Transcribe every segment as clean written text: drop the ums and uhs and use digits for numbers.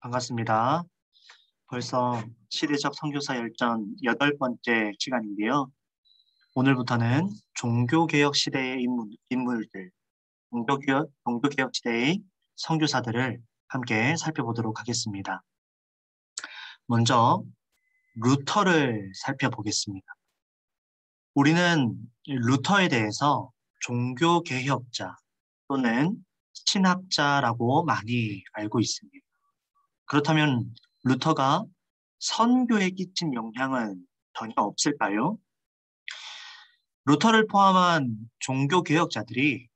반갑습니다. 벌써 시대적 선교사 열전 8번째 시간인데요. 오늘부터는 종교개혁 시대의 인물들, 종교개혁 시대의 선교사들을 함께 살펴보도록 하겠습니다. 먼저 루터를 살펴보겠습니다. 우리는 루터에 대해서 종교개혁자 또는 신학자라고 많이 알고 있습니다. 그렇다면 루터가 선교에 끼친 영향은 전혀 없을까요? 루터를 포함한 종교 개혁자들이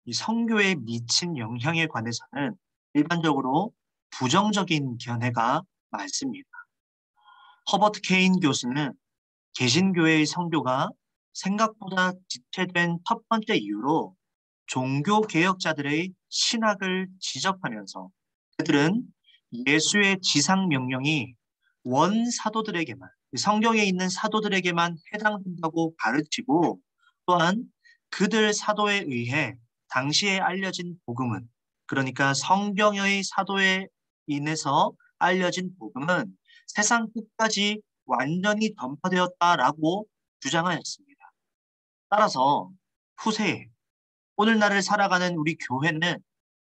이 선교에 미친 영향에 관해서는 일반적으로 부정적인 견해가 많습니다. 허버트 케인 교수는 개신교회의 선교가 생각보다 지체된 첫 번째 이유로 종교 개혁자들의 신학을 지적하면서 그들은 예수의 지상 명령이 원 사도들에게만, 성경에 있는 사도들에게만 해당된다고 가르치고 또한 그들 사도에 의해 당시에 알려진 복음은, 그러니까 성경의 사도에 인해서 알려진 복음은 세상 끝까지 완전히 전파되었다라고 주장하였습니다. 따라서 후세에 오늘날을 살아가는 우리 교회는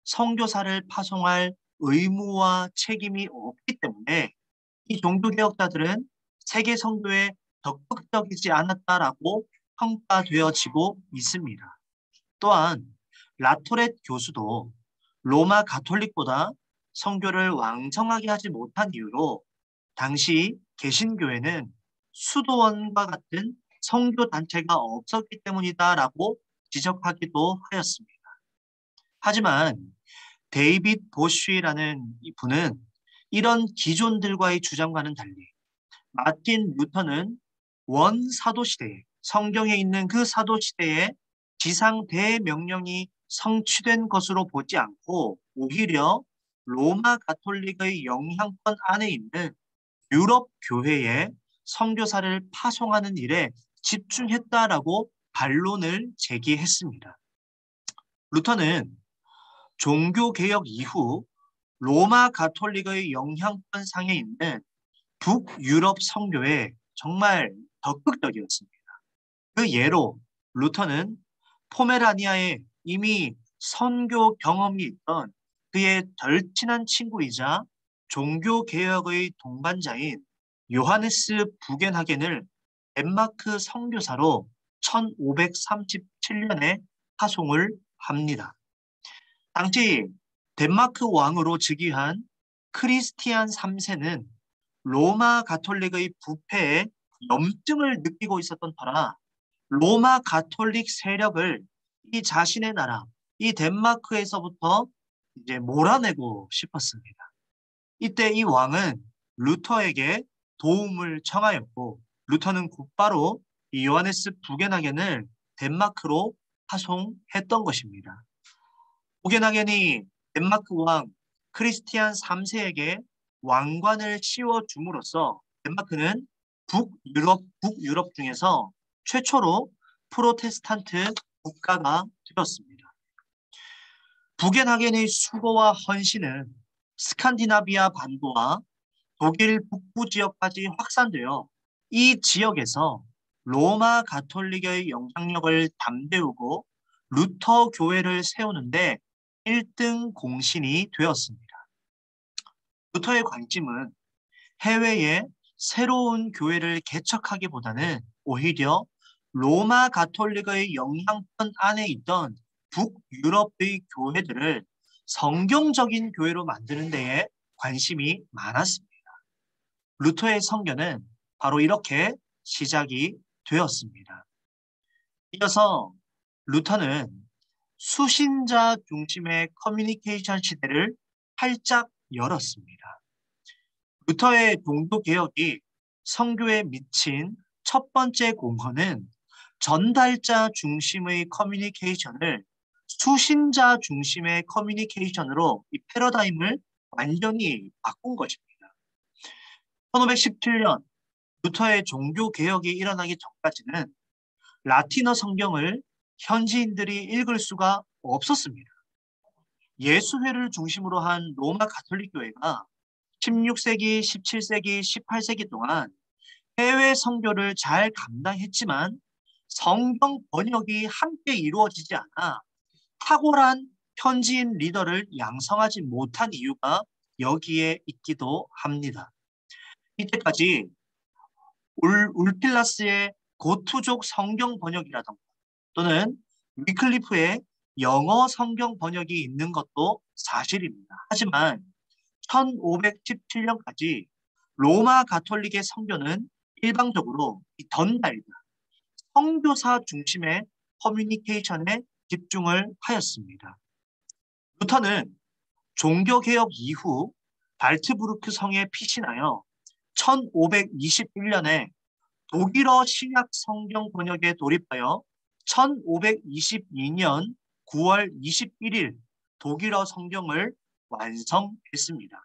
선교사를 파송할 의무와 책임이 없기 때문에 이 종교개혁자들은 세계 선교에 적극적이지 않았다라고 평가되어지고 있습니다. 또한 라토렛 교수도 로마 가톨릭보다 선교를 왕성하게 하지 못한 이유로 당시 개신교회는 수도원과 같은 선교 단체가 없었기 때문이다라고 지적하기도 하였습니다. 하지만 데이빗 보쉬라는 이 분은 이런 기존들과의 주장과는 달리 마틴 루터는 원 사도 시대에 성경에 있는 그 사도 시대에 지상 대명령이 성취된 것으로 보지 않고 오히려 로마 가톨릭의 영향권 안에 있는 유럽 교회에 선교사를 파송하는 일에 집중했다라고 반론을 제기했습니다. 루터는 종교개혁 이후 로마 가톨릭의 영향권 상에 있는 북유럽 선교에 정말 적극적이었습니다. 그 예로 루터는 포메라니아에 이미 선교 경험이 있던 그의 절친한 친구이자 종교개혁의 동반자인 요하네스 부겐하겐을 덴마크 선교사로 1537년에 파송을 합니다. 당시 덴마크 왕으로 즉위한 크리스티안 3세는 로마 가톨릭의 부패에 염증을 느끼고 있었던 터라 로마 가톨릭 세력을 이 자신의 나라, 이 덴마크에서부터 이제 몰아내고 싶었습니다. 이때 이 왕은 루터에게 도움을 청하였고 루터는 곧바로 이 요하네스 부겐하겐을 덴마크로 파송했던 것입니다. 부겐하겐이 덴마크 왕 크리스티안 3세에게 왕관을 씌워줌으로써 덴마크는 북유럽 중에서 최초로 프로테스탄트 국가가 되었습니다. 부겐하겐의 수고와 헌신은 스칸디나비아 반도와 독일 북부 지역까지 확산되어 이 지역에서 로마 가톨릭의 영향력을 담대우고 루터 교회를 세우는데 1등 공신이 되었습니다. 루터의 관심은 해외에 새로운 교회를 개척하기보다는 오히려 로마 가톨릭의 영향권 안에 있던 북유럽의 교회들을 성경적인 교회로 만드는 데에 관심이 많았습니다. 루터의 선교는 바로 이렇게 시작이 되었습니다. 이어서 루터는 수신자 중심의 커뮤니케이션 시대를 활짝 열었습니다. 루터의 종교개혁이 선교에 미친 첫 번째 공헌은 전달자 중심의 커뮤니케이션을 수신자 중심의 커뮤니케이션으로 이 패러다임을 완전히 바꾼 것입니다. 1517년 루터의 종교개혁이 일어나기 전까지는 라틴어 성경을 현지인들이 읽을 수가 없었습니다. 예수회를 중심으로 한 로마 가톨릭 교회가 16세기, 17세기, 18세기 동안 해외 선교를 잘 감당했지만 성경 번역이 함께 이루어지지 않아 탁월한 현지인 리더를 양성하지 못한 이유가 여기에 있기도 합니다. 이때까지 울필라스의 고투족 성경 번역이라던가 또는 위클리프의 영어 성경 번역이 있는 것도 사실입니다. 하지만 1517년까지 로마 가톨릭의 선교는 일방적으로 이 던달다, 선교사 중심의 커뮤니케이션에 집중을 하였습니다. 루터는 종교개혁 이후 발트부르크 성에 피신하여 1521년에 독일어 신약 성경 번역에 돌입하여 1522년 9월 21일 독일어 성경을 완성했습니다.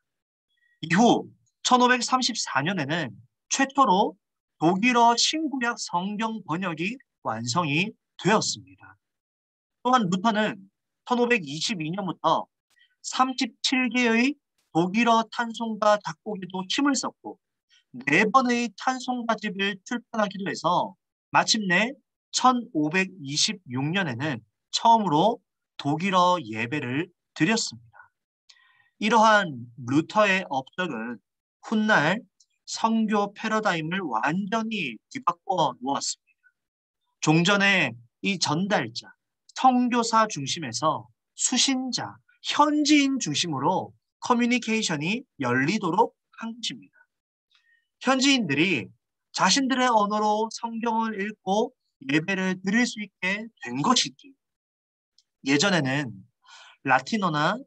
이후 1534년에는 최초로 독일어 신구약 성경 번역이 완성이 되었습니다. 또한 루터는 1522년부터 37개의 독일어 탄송가 작곡에도 힘을 썼고 4번의 찬송가집을 출판하기도 해서 마침내 1526년에는 처음으로 독일어 예배를 드렸습니다. 이러한 루터의 업적은 훗날 선교 패러다임을 완전히 뒤바꿔 놓았습니다. 종전의 이 전달자, 선교사 중심에서 수신자, 현지인 중심으로 커뮤니케이션이 열리도록 한 것입니다. 현지인들이 자신들의 언어로 성경을 읽고 예배를 드릴 수 있게 된 것이지. 예전에는 라틴어나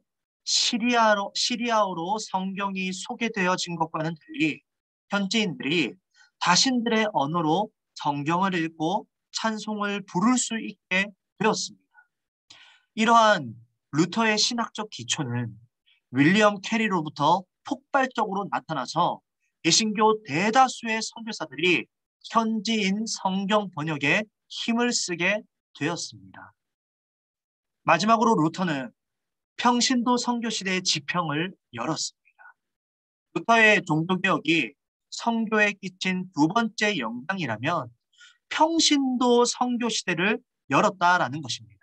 시리아어로 성경이 소개되어진 것과는 달리 현지인들이 자신들의 언어로 성경을 읽고 찬송을 부를 수 있게 되었습니다. 이러한 루터의 신학적 기초는 윌리엄 캐리로부터 폭발적으로 나타나서 개신교 대다수의 선교사들이 현지인 성경 번역에 힘을 쓰게 되었습니다. 마지막으로 루터는 평신도 선교시대의 지평을 열었습니다. 루터의 종교개혁이 선교에 끼친 두 번째 영향이라면 평신도 선교시대를 열었다라는 것입니다.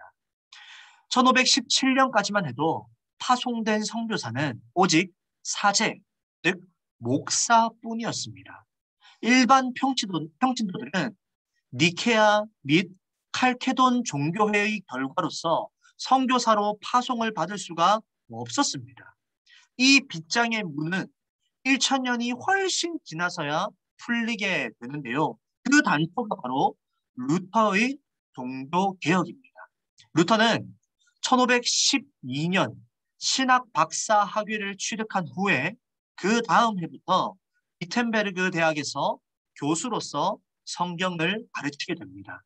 1517년까지만 해도 파송된 선교사는 오직 사제, 즉 목사뿐이었습니다. 일반 평신도들은 니케아 및 칼케돈 종교회의 결과로서 선교사로 파송을 받을 수가 없었습니다. 이 빗장의 문은 1000년이 훨씬 지나서야 풀리게 되는데요. 그 단초가 바로 루터의 종교개혁입니다. 루터는 1512년 신학 박사 학위를 취득한 후에 그 다음 해부터 비텐베르그 대학에서 교수로서 성경을 가르치게 됩니다.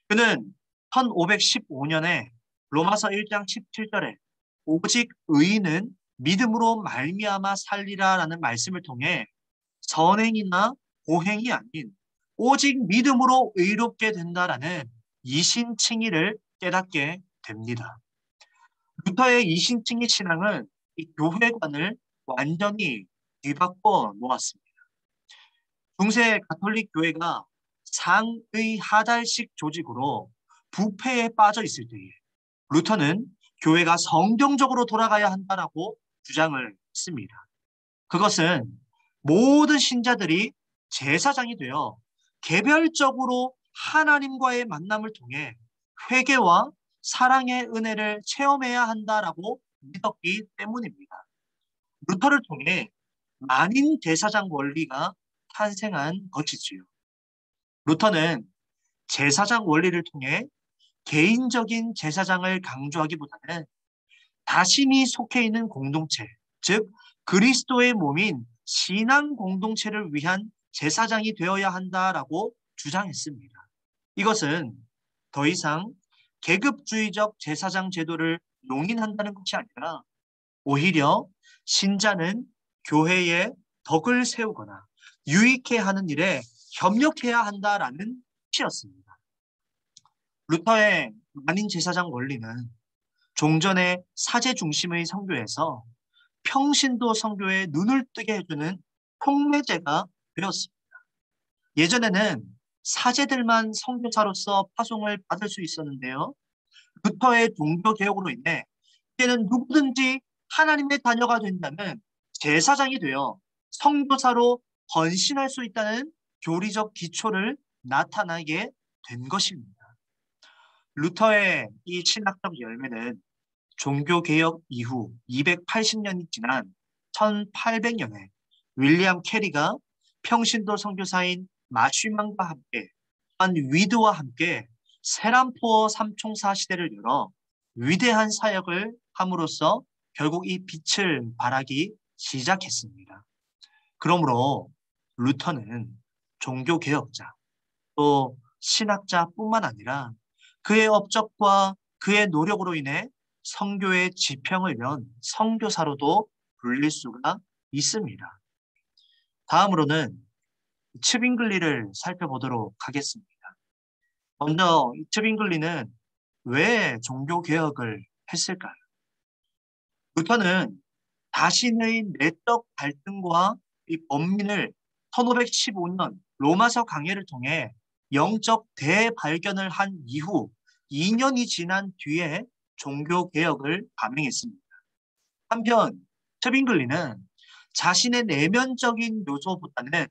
그는 1515년에 로마서 1장 17절에 오직 의인은 믿음으로 말미암아 살리라라는 말씀을 통해 선행이나 고행이 아닌 오직 믿음으로 의롭게 된다라는 이신칭의를 깨닫게 됩니다. 루터의 이신칭의 신앙은 이 교회관을 완전히 뒤바꿔 놓았습니다. 중세 가톨릭 교회가 상의 하달식 조직으로 부패에 빠져 있을 때에 루터는 교회가 성경적으로 돌아가야 한다라고 주장을 했습니다. 그것은 모든 신자들이 제사장이 되어 개별적으로 하나님과의 만남을 통해 회개와 사랑의 은혜를 체험해야 한다라고 믿었기 때문입니다. 루터를 통해 만인 제사장 원리가 탄생한 것이지요. 루터는 제사장 원리를 통해 개인적인 제사장을 강조하기보다는 자신이 속해 있는 공동체, 즉 그리스도의 몸인 신앙 공동체를 위한 제사장이 되어야 한다라고 주장했습니다. 이것은 더 이상 계급주의적 제사장 제도를 용인한다는 것이 아니라 오히려 신자는 교회에 덕을 세우거나 유익해 하는 일에 협력해야 한다라는 뜻이었습니다. 루터의 만인 제사장 원리는 종전의 사제 중심의 선교에서 평신도 선교에 눈을 뜨게 해주는 촉매제가 되었습니다. 예전에는 사제들만 선교사로서 파송을 받을 수 있었는데요. 루터의 종교 개혁으로 인해 이제는 누구든지 하나님의 자녀가 된다면 제사장이 되어 선교사로 헌신할 수 있다는 교리적 기초를 나타나게 된 것입니다. 루터의 이 신학적 열매는 종교개혁 이후 280년이 지난 1800년에 윌리엄 캐리가 평신도 선교사인 마쉬만과 함께 한 위드와 함께 세람포어 삼총사 시대를 열어 위대한 사역을 함으로써 결국 이 빛을 발하기 시작했습니다. 그러므로 루터는 종교개혁자 또 신학자뿐만 아니라 그의 업적과 그의 노력으로 인해 선교의 지평을 연 선교사로도 불릴 수가 있습니다. 다음으로는 츠빙글리를 살펴보도록 하겠습니다. 먼저 츠빙글리는 왜 종교개혁을 했을까요? 루터는 자신의 내적 갈등과 이 범민을 1515년 로마서 강해를 통해 영적 대발견을 한 이후 2년이 지난 뒤에 종교개혁을 감행했습니다. 한편 츠빙글리는 자신의 내면적인 요소보다는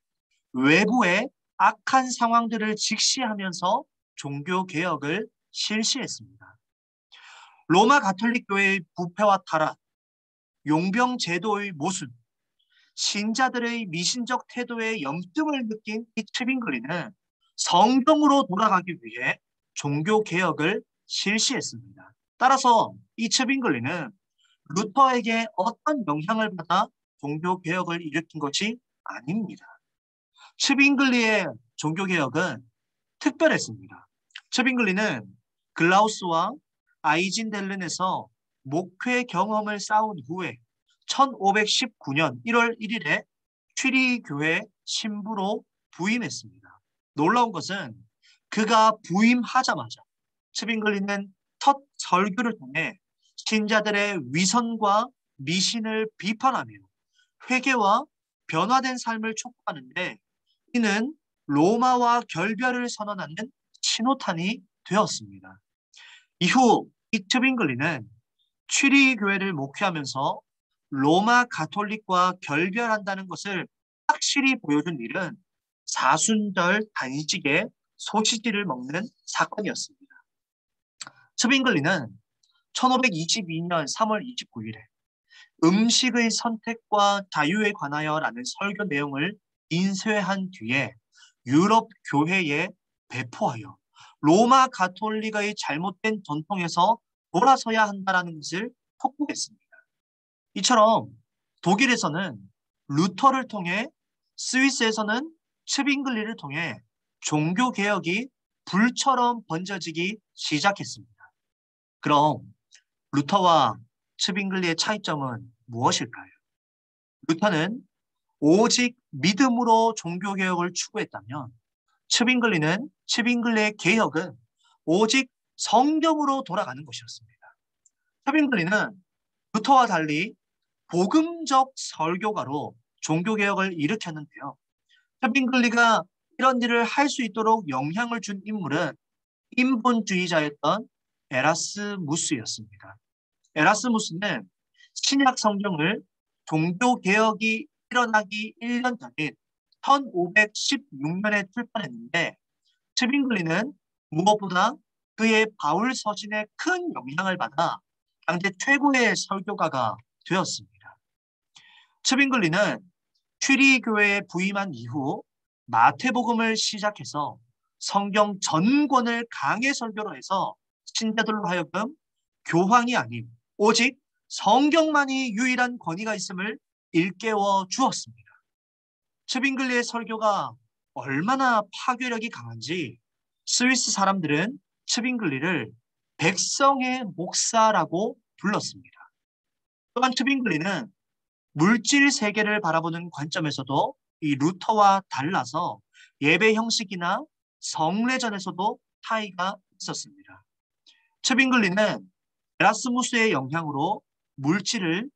외부의 악한 상황들을 직시하면서 종교개혁을 실시했습니다. 로마 가톨릭 교회의 부패와 타락, 용병 제도의 모순, 신자들의 미신적 태도에 염증을 느낀 이 츠빙글리는 성경으로 돌아가기 위해 종교개혁을 실시했습니다. 따라서 이 츠빙글리는 루터에게 어떤 영향을 받아 종교개혁을 일으킨 것이 아닙니다. 츠빙글리의 종교개혁은 특별했습니다. 츠빙글리는 글라우스와 아이진델른에서 목회 경험을 쌓은 후에 1519년 1월 1일에 취리 교회 신부로 부임했습니다. 놀라운 것은 그가 부임하자마자 츠빙글리는 첫 설교를 통해 신자들의 위선과 미신을 비판하며 회개와 변화된 삶을 촉구하는데 이는 로마와 결별을 선언하는 신호탄이 되었습니다. 이후 이 츠빙글리는 취리 교회를 목회하면서 로마 가톨릭과 결별한다는 것을 확실히 보여준 일은 사순절 단식에 소시지를 먹는 사건이었습니다. 츠빙글리는 1522년 3월 29일에 음식의 선택과 자유에 관하여라는 설교 내용을 인쇄한 뒤에 유럽 교회에 배포하여 로마 가톨릭의 잘못된 전통에서 돌아서야 한다는 것을 촉구했습니다. 이처럼 독일에서는 루터를 통해, 스위스에서는 츠빙글리를 통해 종교개혁이 불처럼 번져지기 시작했습니다. 그럼 루터와 츠빙글리의 차이점은 무엇일까요? 루터는 오직 믿음으로 종교개혁을 추구했다면 츠빙글리의 개혁은 오직 성경으로 돌아가는 것이었습니다. 츠빙글리는 루터와 달리 복음적 설교가로 종교개혁을 일으켰는데요. 츠빙글리가 이런 일을 할 수 있도록 영향을 준 인물은 인본주의자였던 에라스무스였습니다. 에라스무스는 신약 성경을 종교개혁이 일어나기 1년 전인 1516년에 출판했는데 츠빙글리는 무엇보다 그의 바울 서신에 큰 영향을 받아 당대 최고의 설교가가 되었습니다. 츠빙글리는 취리 교회에 부임한 이후 마태복음을 시작해서 성경 전권을 강해 설교로 해서 신자들로 하여금 교황이 아닌 오직 성경만이 유일한 권위가 있음을 일깨워 주었습니다. 츠빙글리의 설교가 얼마나 파괴력이 강한지 스위스 사람들은 츠빙글리를 백성의 목사라고 불렀습니다. 또한 츠빙글리는 물질 세계를 바라보는 관점에서도 이 루터와 달라서 예배 형식이나 성례전에서도 차이가 있었습니다. 츠빙글리는 에라스무스의 영향으로 물질을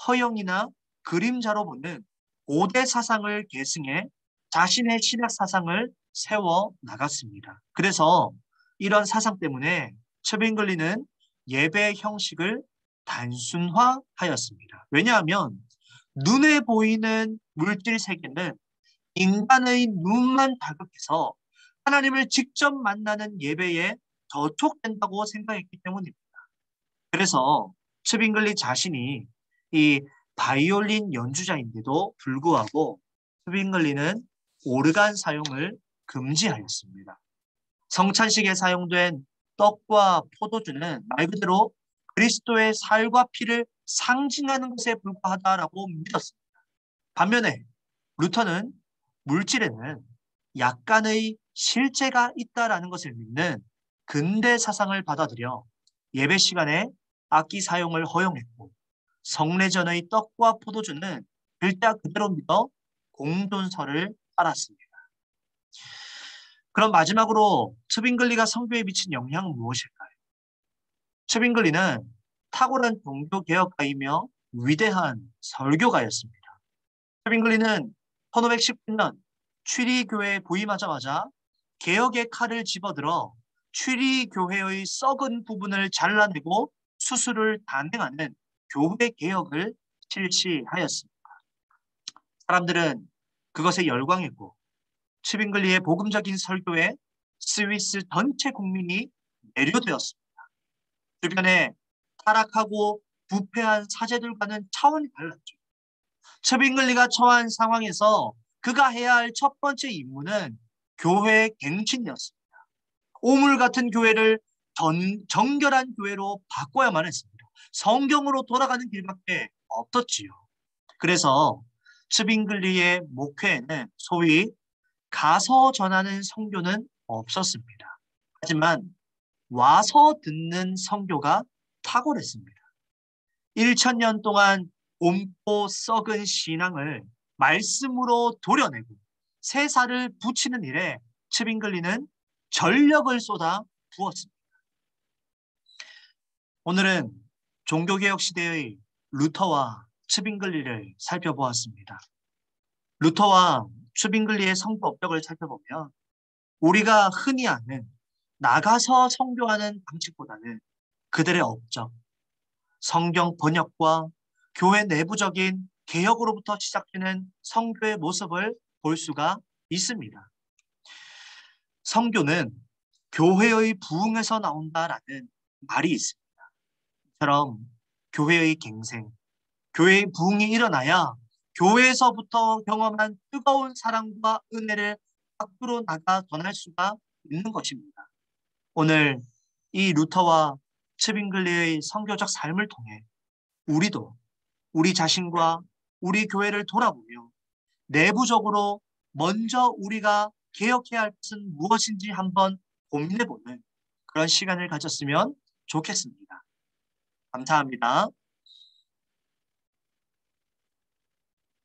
허영이나 그림자로 보는 고대 사상을 계승해 자신의 신학 사상을 세워 나갔습니다. 그래서 이런 사상 때문에 츠빙글리는 예배 형식을 단순화하였습니다. 왜냐하면 눈에 보이는 물질 세계는 인간의 눈만 자극해서 하나님을 직접 만나는 예배에 저촉된다고 생각했기 때문입니다. 그래서 츠빙글리 자신이 이 바이올린 연주자인데도 불구하고 츠빙글리는 오르간 사용을 금지하였습니다. 성찬식에 사용된 떡과 포도주는 말 그대로 그리스도의 살과 피를 상징하는 것에 불과하다라고 믿었습니다. 반면에 루터는 물질에는 약간의 실제가 있다라는 것을 믿는 근대 사상을 받아들여 예배 시간에 악기 사용을 허용했고 성례전의 떡과 포도주는 글자 그대로 믿어 공돈서를 따랐습니다. 그럼 마지막으로 츠빙글리가 성교에 미친 영향은 무엇일까요? 츠빙글리는 탁월한 종교개혁가이며 위대한 설교가였습니다. 츠빙글리는 1519년 취리교회에 부임하자마자 개혁의 칼을 집어들어 취리교회의 썩은 부분을 잘라내고 수술을 단행하는 교회 개혁을 실시하였습니다. 사람들은 그것에 열광했고 츠빙글리의 복음적인 설교에 스위스 전체 국민이 매료되었습니다. 주변에 타락하고 부패한 사제들과는 차원이 달랐죠. 츠빙글리가 처한 상황에서 그가 해야 할 첫 번째 임무는 교회 갱신이었습니다. 오물 같은 교회를 정결한 교회로 바꿔야만 했습니다. 성경으로 돌아가는 길밖에 없었지요. 그래서 츠빙글리의 목회에는 소위 가서 전하는 선교는 없었습니다. 하지만 와서 듣는 선교가 탁월했습니다. 1000년 동안 곪고 썩은 신앙을 말씀으로 도려내고 새 살을 붙이는 일에 츠빙글리는 전력을 쏟아 부었습니다. 오늘은 종교개혁 시대의 루터와 츠빙글리를 살펴보았습니다. 루터와 츠빙글리의 선교 업적을 살펴보면 우리가 흔히 아는 나가서 선교하는 방식보다는 그들의 업적, 성경 번역과 교회 내부적인 개혁으로부터 시작되는 선교의 모습을 볼 수가 있습니다. 선교는 교회의 부흥에서 나온다라는 말이 있습니다. 이처럼 교회의 갱생, 교회의 부흥이 일어나야 교회에서부터 경험한 뜨거운 사랑과 은혜를 밖으로 나가 전할 수가 있는 것입니다. 오늘 이 루터와 츠빙글리의 선교적 삶을 통해 우리도 우리 자신과 우리 교회를 돌아보며 내부적으로 먼저 우리가 개혁해야 할 것은 무엇인지 한번 고민해보는 그런 시간을 가졌으면 좋겠습니다. 감사합니다.